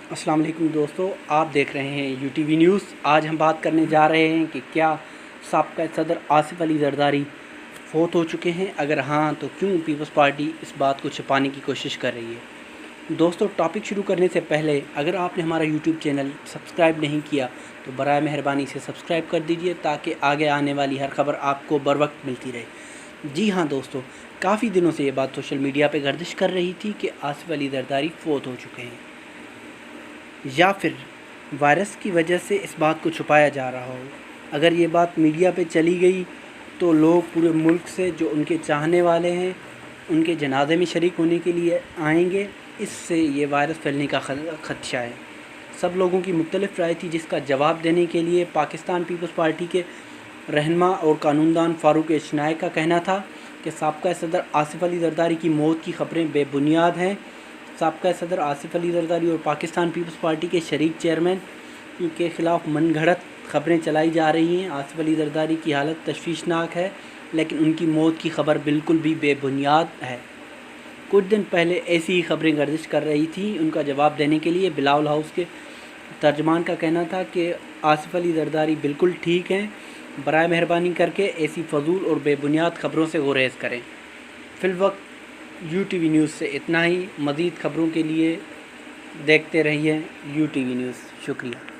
अस्सलाम वालेकुम दोस्तों, आप देख रहे हैं UTV न्यूज़। आज हम बात करने जा रहे हैं कि क्या साबका सदर आसिफ अली जरदारी फ़ौत हो चुके हैं। अगर हाँ तो क्यों पीपल्स पार्टी इस बात को छिपाने की कोशिश कर रही है। दोस्तों, टॉपिक शुरू करने से पहले अगर आपने हमारा YouTube चैनल सब्सक्राइब नहीं किया तो बराए मेहरबानी इसे सब्सक्राइब कर दीजिए ताकि आगे आने वाली हर खबर आपको बर वक्त मिलती रहे। जी हाँ दोस्तों, काफ़ी दिनों से ये बात सोशल मीडिया पर गर्दिश कर रही थी कि आसिफ अली जरदारी फ़ौत हो चुके हैं, या फिर वायरस की वजह से इस बात को छुपाया जा रहा हो। अगर ये बात मीडिया पे चली गई तो लोग पूरे मुल्क से जो उनके चाहने वाले हैं उनके जनाजे में शरीक होने के लिए आएंगे। इससे ये वायरस फैलने का ख़दशा है। सब लोगों की मुख्तलिफ राय थी, जिसका जवाब देने के लिए पाकिस्तान पीपल्स पार्टी के रहनुमा और कानूनदान फ़ारूक इशनाई का कहना था कि साबका सदर आसिफ अली जरदारी की मौत की ख़बरें बेबुनियाद हैं। साबका सदर आसिफ अली जरदारी और पाकिस्तान पीपल्स पार्टी के शरीक चेयरमैन के ख़िलाफ़ मनगढ़ंत ख़बरें चलाई जा रही हैं। आसिफ अली जरदारी की हालत तशवीशनाक है, लेकिन उनकी मौत की ख़बर बिल्कुल भी बेबुनियाद है। कुछ दिन पहले ऐसी ही ख़बरें गर्दिश कर रही थी। उनका जवाब देने के लिए बिलावल हाउस के तर्जमान का कहना था कि आसिफ अली जरदारी बिल्कुल ठीक हैं, बराए मेहरबानी करके ऐसी फ़जूल और बेबुनियाद ख़बरों से गुरेज़ करें। फ़िलवक्त UTV न्यूज़ से इतना ही। मज़ीद ख़बरों के लिए देखते रहिए UTV न्यूज़। शुक्रिया।